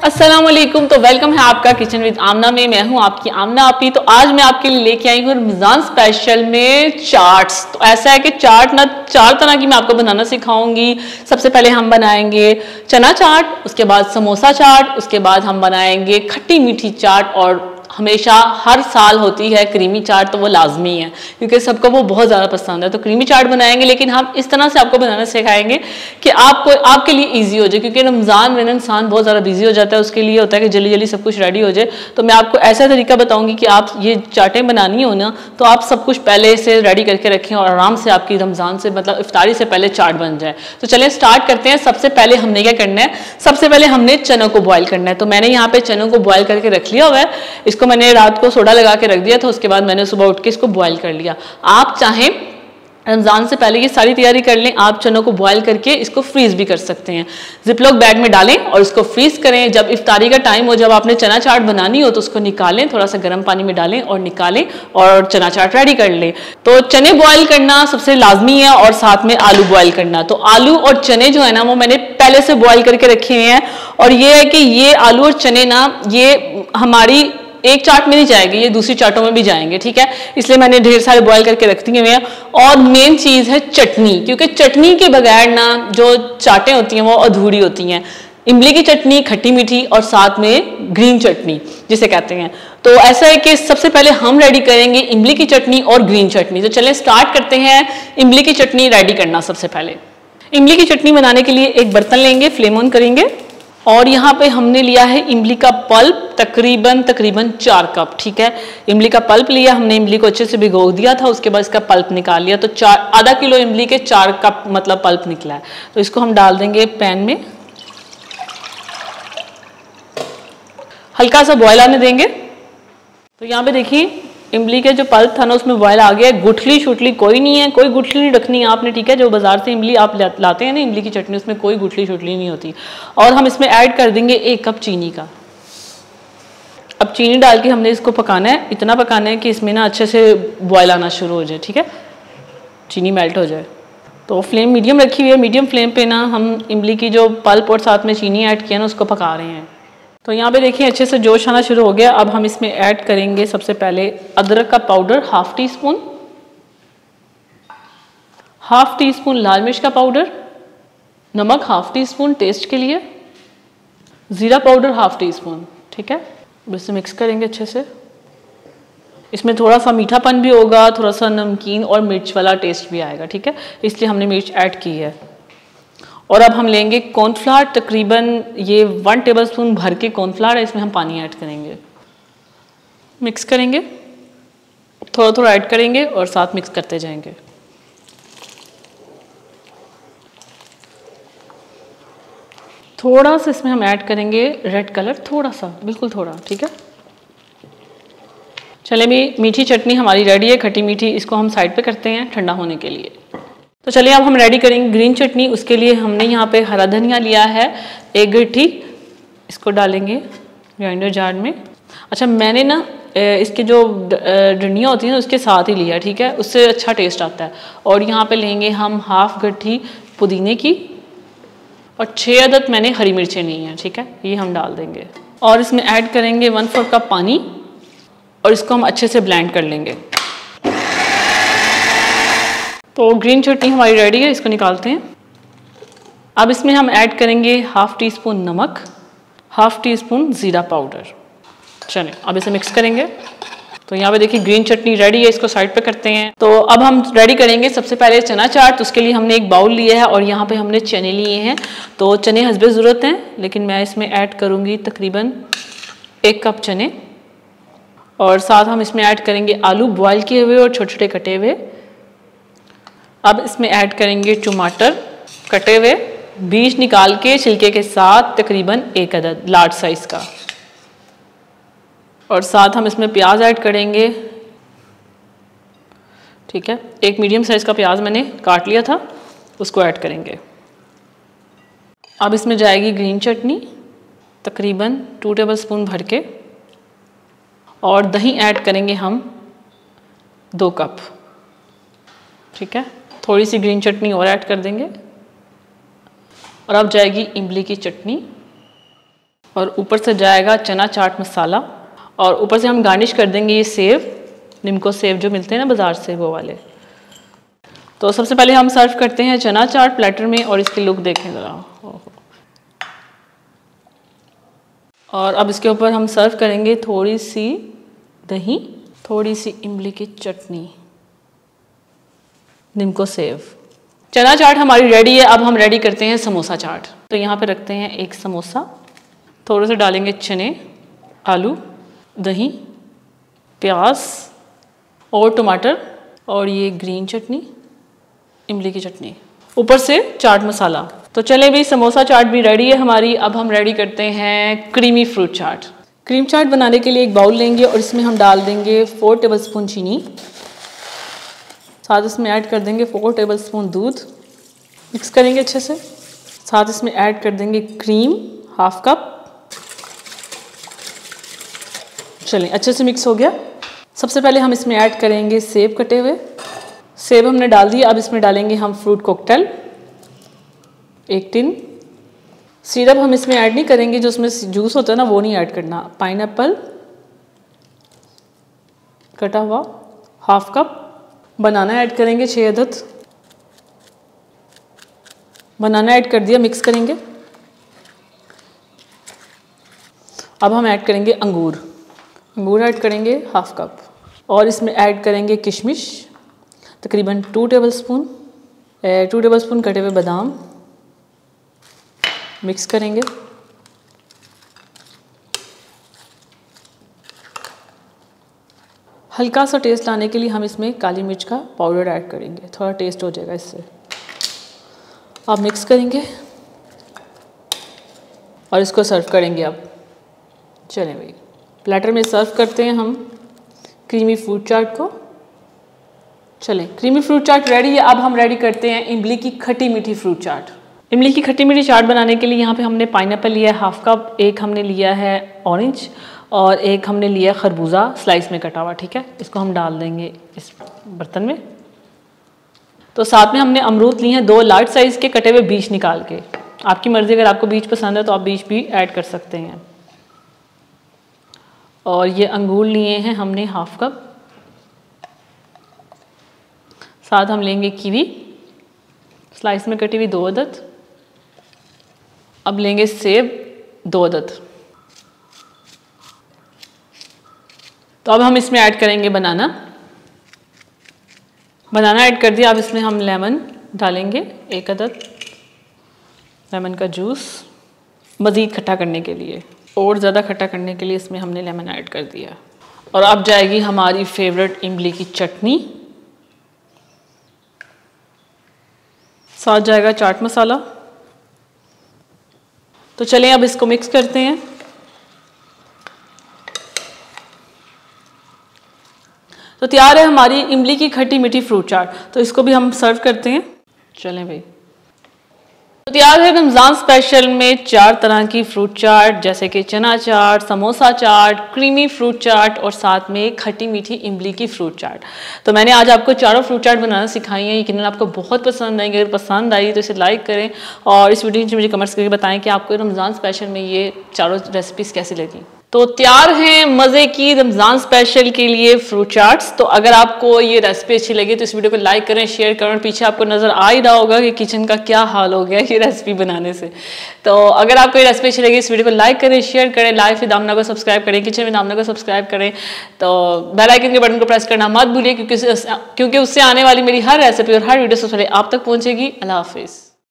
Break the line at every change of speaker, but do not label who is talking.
अस्सलाम वालेकुम। तो वेलकम है आपका किचन विद आमना में। मैं हूं आपकी आमना आपी। तो आज मैं आपके लिए लेके आई हूं रमजान स्पेशल में चाट्स। तो ऐसा है कि चाट ना 4 तरह की मैं आपको बनाना सिखाऊंगी। सबसे पहले हम बनाएंगे चना चाट, उसके बाद समोसा चाट, उसके बाद हम बनाएंगे खट्टी मीठी चाट, और हमेशा हर साल होती है क्रीमी चाट, तो वो लाजमी है क्योंकि सबको वो बहुत ज़्यादा पसंद है। तो क्रीमी चाट बनाएंगे, लेकिन हम इस तरह से आपको बनाना सिखाएंगे कि आपको आपके लिए इजी हो जाए, क्योंकि रमज़ान में इंसान बहुत ज़्यादा बिजी हो जाता है। उसके लिए होता है कि जल्दी जल्दी सब कुछ रेडी हो जाए। तो मैं आपको ऐसा तरीका बताऊंगी कि आप ये चाटें बनानी हो ना, तो आप सब कुछ पहले से रेडी करके रखें और आराम से आपकी रमज़ान से मतलब इफ्तारी से पहले चाट बन जाए। तो चलें स्टार्ट करते हैं। सबसे पहले हमने क्या करना है, सबसे पहले हमने चनों को बॉयल करना है। तो मैंने यहाँ पे चनों को बॉयल करके रख लिया हुआ है। इसको मैंने रात को सोडा लगा के रख दिया था, उसके बाद मैंने सुबह उठ के इसको बॉयल कर लिया। आप चाहें रमज़ान से पहले ये सारी तैयारी कर लें, आप चनों को बॉयल करके इसको फ्रीज भी कर सकते हैं। जिपलॉक बैग में डालें और इसको फ्रीज करें। जब इफ्तारी का टाइम हो, जब आपने चना चाट बनानी हो, तो उसको निकालें, थोड़ा सा गर्म पानी में डालें और निकालें और चना चाट रेडी कर लें। तो चने बॉयल करना सबसे लाजमी है, और साथ में आलू बॉयल करना। तो आलू और चने जो है ना, वो मैंने पहले से बॉयल करके रखे हुए हैं। और ये है कि ये आलू और चने ना, ये हमारी एक चाट में नहीं जाएंगे, ये दूसरी चाटों में भी जाएंगे, ठीक है। इसलिए मैंने ढेर सारे बॉयल करके रख दिए हुए हैं। और मेन चीज है चटनी, क्योंकि चटनी के बगैर ना जो चाटें होती हैं वो अधूरी होती हैं। इमली की चटनी खट्टी मीठी, और साथ में ग्रीन चटनी जिसे कहते हैं। तो ऐसा है कि सबसे पहले हम रेडी करेंगे इमली की चटनी और ग्रीन चटनी। तो चलें स्टार्ट करते हैं इमली की चटनी रेडी करना। सबसे पहले इमली की चटनी बनाने के लिए एक बर्तन लेंगे, फ्लेम ऑन करेंगे, और यहाँ पे हमने लिया है इमली का पल्प, तकरीबन 4 कप, ठीक है। इमली का पल्प लिया हमने, इमली को अच्छे से भिगो दिया था, उसके बाद इसका पल्प निकाल लिया। तो आधा किलो इमली के 4 कप मतलब पल्प निकला है। तो इसको हम डाल देंगे पैन में, हल्का सा बॉयल आने देंगे। तो यहाँ पे देखिए इमली के जो पल्प था ना, उसमें बॉयल आ गया है। गुठली शुटली कोई नहीं है, कोई गुठली नहीं रखनी है आपने, ठीक है। जो बाजार से इमली आप लाते हैं ना इमली की चटनी, उसमें कोई गुठली शुटली नहीं होती। और हम इसमें ऐड कर देंगे 1 कप चीनी का। अब चीनी डाल के हमने इसको पकाना है, इतना पकाना है कि इसमें ना अच्छे से बॉयल आना शुरू हो जाए, ठीक है, चीनी मेल्ट हो जाए। तो फ्लेम मीडियम रखी हुई है। मीडियम फ्लेम पे ना हम इमली की जो पल्प और साथ में चीनी ऐड किया ना, उसको पका रहे हैं। तो यहाँ पे देखिए अच्छे से जोश आना शुरू हो गया। अब हम इसमें ऐड करेंगे सबसे पहले अदरक का powder ½ teaspoon, ½ teaspoon लाल मिर्च का पाउडर, नमक ½ टी स्पून टेस्ट के लिए, जीरा पाउडर ½ टी स्पून, ठीक है। अब इसे मिक्स करेंगे अच्छे से। इसमें थोड़ा सा मीठापन भी होगा, थोड़ा सा नमकीन और मिर्च वाला टेस्ट भी आएगा, ठीक है, इसलिए हमने मिर्च ऐड की है। और अब हम लेंगे कॉर्नफ्लावर, तकरीबन ये 1 टेबलस्पून भर के कॉर्नफ्लावर है, इसमें हम पानी ऐड करेंगे। मिक्स करेंगे, थोड़ा थोड़ा ऐड करेंगे और साथ मिक्स करते जाएंगे। थोड़ा सा इसमें हम ऐड करेंगे रेड कलर, थोड़ा सा, बिल्कुल थोड़ा, ठीक है। चले भी मीठी चटनी हमारी रेडी है, खट्टी मीठी। इसको हम साइड पे करते हैं ठंडा होने के लिए। तो चलिए अब हम रेडी करेंगे ग्रीन चटनी। उसके लिए हमने यहाँ पे हरा धनिया लिया है 1 गट्ठी, इसको डालेंगे ग्राइंडर जार में। अच्छा, मैंने ना इसके जो डंडियाँ होती हैं ना उसके साथ ही लिया, ठीक है, उससे अच्छा टेस्ट आता है। और यहाँ पे लेंगे हम ½ गट्ठी पुदीने की, और 6 अदद मैंने हरी मिर्चें ली हैं, ठीक है, ये हम डाल देंगे। और इसमें ऐड करेंगे 1/4 कप पानी, और इसको हम अच्छे से ब्लेंड कर लेंगे। तो ग्रीन चटनी हमारी रेडी है, इसको निकालते हैं। अब इसमें हम ऐड करेंगे ½ टी स्पून नमक, ½ टी स्पून जीरा पाउडर। चलिए अब इसे मिक्स करेंगे। तो यहाँ पे देखिए ग्रीन चटनी रेडी है, इसको साइड पे करते हैं। तो अब हम रेडी करेंगे सबसे पहले चना चाट। तो उसके लिए हमने एक बाउल लिया है, और यहाँ पे हमने चने लिए हैं। तो चने हस्बे ज़रूरत हैं, लेकिन मैं इसमें ऐड करूँगी तकरीबन 1 कप चने। और साथ हम इसमें ऐड करेंगे आलू बॉयल किए हुए और छोटे छोटे कटे हुए। अब इसमें ऐड करेंगे टमाटर कटे हुए, बीज निकाल के छिलके के साथ, तकरीबन 1 अदद लार्ज साइज का। और साथ हम इसमें प्याज ऐड करेंगे, ठीक है, 1 मीडियम साइज का प्याज मैंने काट लिया था, उसको ऐड करेंगे। अब इसमें जाएगी ग्रीन चटनी, तकरीबन 2 टेबलस्पून भर के। और दही ऐड करेंगे हम 2 कप, ठीक है, थोड़ी सी ग्रीन चटनी और ऐड कर देंगे। और अब जाएगी इमली की चटनी, और ऊपर से जाएगा चना चाट मसाला, और ऊपर से हम गार्निश कर देंगे ये सेव, निम्को सेव जो मिलते हैं ना बाजार से, वो वाले। तो सबसे पहले हम सर्व करते हैं चना चाट प्लेटर में, और इसकी लुक देखें ज़रा। और अब इसके ऊपर हम सर्व करेंगे थोड़ी सी दही, थोड़ी सी इमली की चटनी, निम्को सेव। चना चाट हमारी रेडी है। अब हम रेडी करते हैं समोसा चाट। तो यहाँ पे रखते हैं एक समोसा, थोड़े से डालेंगे चने, आलू, दही, प्याज और टमाटर, और ये ग्रीन चटनी, इमली की चटनी, ऊपर से चाट मसाला। तो चले भी, समोसा चाट भी रेडी है हमारी। अब हम रेडी करते हैं क्रीमी फ्रूट चाट। क्रीम चाट बनाने के लिए एक बाउल लेंगे और इसमें हम डाल देंगे 4 टेबलस्पून चीनी, साथ इसमें ऐड कर देंगे 4 टेबलस्पून दूध, मिक्स करेंगे अच्छे से। साथ इसमें ऐड कर देंगे क्रीम, हाफ कप। चलें, अच्छे से मिक्स हो गया। सबसे पहले हम इसमें ऐड करेंगे सेब कटे हुए। सेब हमने डाल दिया। अब इसमें डालेंगे हम फ्रूट कॉकटेल, 1 टिन। सिरप हम इसमें ऐड नहीं करेंगे, जो उसमें जूस होता है ना, वो नहीं ऐड करना। पाइनएप्पल कटा हुआ, हाफ कप। बनाना ऐड करेंगे 6 अदद। बनाना ऐड कर दिया, मिक्स करेंगे। अब हम ऐड करेंगे अंगूर। अंगूर ऐड करेंगे हाफ कप, और इसमें ऐड करेंगे किशमिश, तकरीबन 2 टेबलस्पून, 2 टेबलस्पून कटे हुए बादाम। मिक्स करेंगे। हल्का सा टेस्ट लाने के लिए हम इसमें काली मिर्च का पाउडर ऐड करेंगे, थोड़ा टेस्ट हो जाएगा इससे। अब मिक्स करेंगे और इसको सर्व करेंगे। अब चलें भाई, प्लेटर में सर्व करते हैं हम क्रीमी फ्रूट चाट को। चलें, क्रीमी फ्रूट चाट रेडी है। अब हम रेडी करते हैं इमली की खट्टी मीठी फ्रूट चाट। इमली की खट्टी मीठी चाट बनाने के लिए यहाँ पे हमने पाइनएप्पल लिया है हाफ कप, एक हमने लिया है ऑरेंज, और एक हमने लिया खरबूजा स्लाइस में कटा हुआ। ठीक है, इसको हम डाल देंगे इस बर्तन में। तो साथ में हमने अमरूद लिए हैं 2 लार्ज साइज़ के, कटे हुए बीज निकाल के। आपकी मर्ज़ी, अगर आपको बीज पसंद है तो आप बीज भी ऐड कर सकते हैं। और ये अंगूर लिए हैं हमने हाफ कप। साथ हम लेंगे कीवी स्लाइस में कटी हुई 2 अदद। अब लेंगे सेब 2 अदद। तो अब हम इसमें ऐड करेंगे बनाना। बनाना ऐड कर दिया। अब इसमें हम लेमन डालेंगे 1 अदद, लेमन का जूस, मज़ीद खट्टा करने के लिए, और ज़्यादा खट्टा करने के लिए इसमें हमने लेमन ऐड कर दिया। और अब जाएगी हमारी फेवरेट इमली की चटनी, साथ जाएगा चाट मसाला। तो चलें अब इसको मिक्स करते हैं। तो तैयार है हमारी इमली की खट्टी मीठी फ्रूट चाट। तो इसको भी हम सर्व करते हैं। चलें भाई, तो तैयार है रमज़ान स्पेशल में 4 तरह की फ्रूट चाट, जैसे कि चना चाट, समोसा चाट, क्रीमी फ्रूट चाट, और साथ में खट्टी मीठी इमली की फ्रूट चाट। तो मैंने आज आपको चारों फ्रूट चाट बनाना सिखाई है। यकीनन आपको बहुत पसंद आएंगे। अगर पसंद आई तो इसे लाइक करें, और इस वीडियो में मुझे कमेंट्स करके बताएं कि आपको रमज़ान स्पेशल में ये चारों रेसिपीज़ कैसी लगी। तो तैयार हैं मज़े की रमज़ान स्पेशल के लिए फ्रूट चाट्स। तो अगर आपको ये रेसिपी अच्छी लगी तो इस वीडियो को लाइक करें, शेयर करें। और पीछे आपको नज़र आ ही रहा होगा कि किचन का क्या हाल हो गया ये रेसिपी बनाने से। तो अगर आपको ये रेसिपी अच्छी लगी, इस वीडियो को लाइक करें, शेयर करें, लाइफ विद आमना को सब्सक्राइब करें, किचन विद आमना को सब्सक्राइब करें। तो बेल आइकन के बटन को प्रेस करना मत भूलिए, क्योंकि उससे आने वाली मेरी हर रेसिपी और हर वीडियो सबसे पहले आप तक पहुँचेगी। अल्लाह हाफिज़।